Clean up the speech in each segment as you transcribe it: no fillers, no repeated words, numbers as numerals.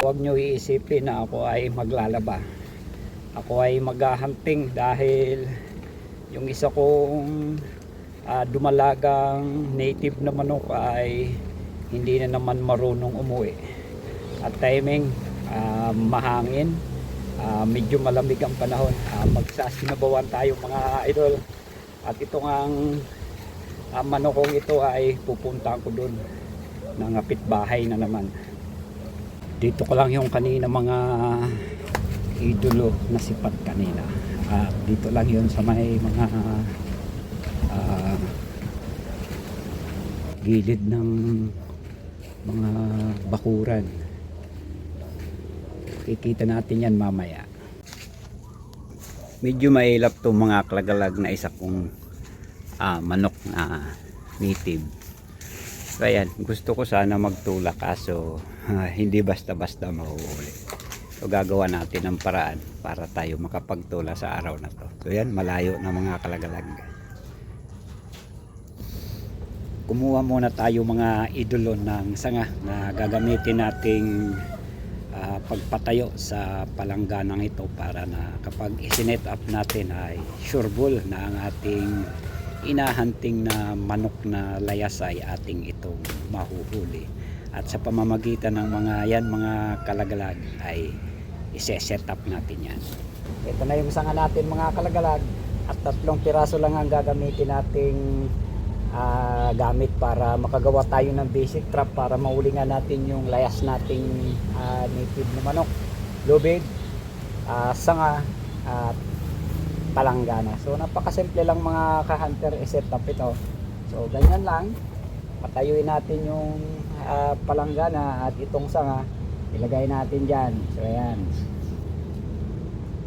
Huwag nyo iisipin na ako ay maglalaba. Ako ay maghahunting dahil yung isa kong dumalagang native na manok ay hindi na naman marunong umuwi. At timing, mahangin, medyo malamig ang panahon. Magsasinabawan tayo mga idol. At itong manokong ito ay pupuntahan ko dun. Nangapit bahay na naman. Dito ko lang yung kanina mga idolo na sipat kanina. Dito lang yun sa may mga gilid ng mga bakuran. Kikita natin yan mamaya. Medyo mailap to mga kalagalag na isa kong manok na native. So ayan, gusto ko sana magtulak kaso hindi basta-basta mahuhuli. So gagawa natin ng paraan para tayo makapagtula sa araw na to. So yan, malayo na mga kalagalag. Kumuha muna tayo mga idolo ng sanga na gagamitin nating pagpatayo sa palangganang ito para na kapag isinet up natin ay sureball na ang ating inahunting na manok na layas ay ating itong mahuhuli. At sa pamamagitan ng mga kalagalag ay ise-set up natin yan. Ito na yung sanga natin mga kalagalag at 3 piraso lang ang gagamitin nating gamit para makagawa tayo ng basic trap para maulingan natin yung layas nating native na manok, lubid, sanga at palanggana. So napakasimple lang mga ka-hunter i-set up ito. So ganyan lang, patayuin natin yung palanggana at itong sanga ilagay natin dyan. So ayan,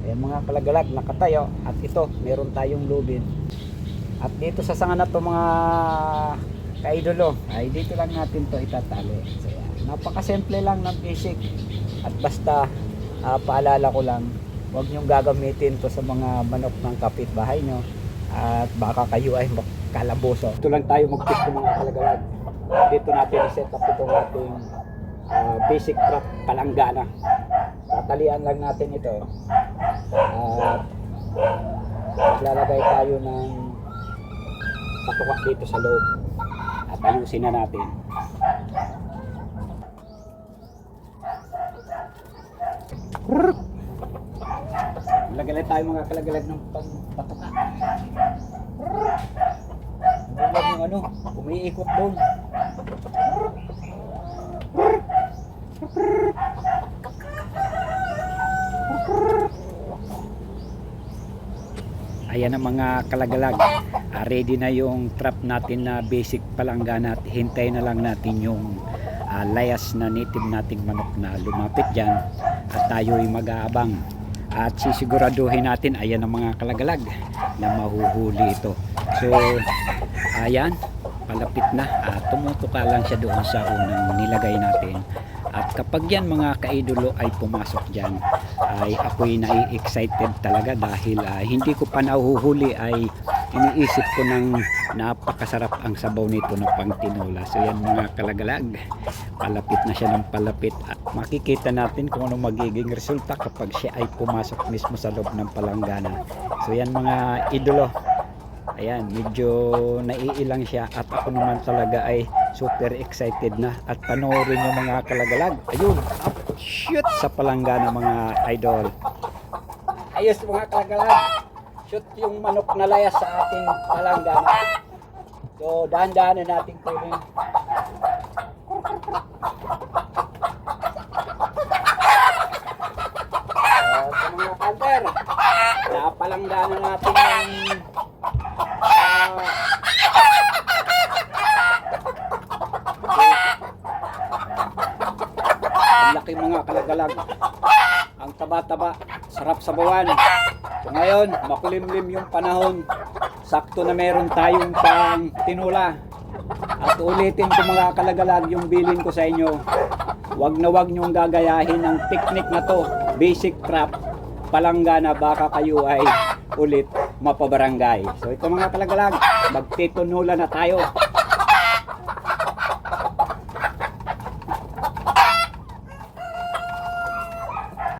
mga kalagalag nakatayo at ito meron tayong lubid. At dito sa sanga na to mga kaidolo ay dito lang natin to itatali. So ayan, napakasimple lang ng basic at basta paalala ko lang, huwag nyong gagamitin to sa mga manok ng kapitbahay nyo at baka kayo ay kalaboso. Ito lang tayo mag-tip ng mga kalagalag. Dito natin i-set up itong ating basic trap palanggana. Tatalian lang natin ito at lalagay tayo ng patuka dito sa loob at ayusin na natin. Lagay tayo mga kalagalag ng patuka. Huwag yung umiikot doon. Ayan ang mga kalagalag. Ready na yung trap natin na basic palanggana at hintay na lang natin yung layas na native nating manok na lumapit dyan at tayo ay mag-aabang at sisiguraduhin natin ayan ang mga kalagalag na mahuhuli ito. So ayan, palapit na, tumutuka lang siya doon sa unang nilagay natin. At kapag yan mga kaidolo ay pumasok dyan ay ako'y nai-excited talaga dahil hindi ko pa nahuhuli ay iniisip ko ng napakasarap ang sabaw nito na pang tinola. So yan mga kalagalag, palapit na siya ng palapit at makikita natin kung ano magiging resulta kapag siya ay pumasok mismo sa loob ng palanggana. So yan mga idolo, ayan, medyo naiilang siya at ako naman talaga ay super excited na at panoorin yung mga kalagalag. Ayun, shoot sa palanggana mga idol. Ayos mga kalagalag, shoot yung manok na layas sa ating palanggana. So dahan-dahanan natin kunin. Sa mga hunter, napalanggana natin yung ang laki mga kalagalag, ang taba-taba, sarap sabawan. So ngayon, makulimlim yung panahon, sakto na meron tayong pang tinula. At ulitin ko mga kalagalag yung bilin ko sa inyo, wag na wag nyong gagayahin ang technique na to, basic trap palanggana, baka kayo ay ulit mapabarangay. So ito mga kalagalag, magtitunula na tayo.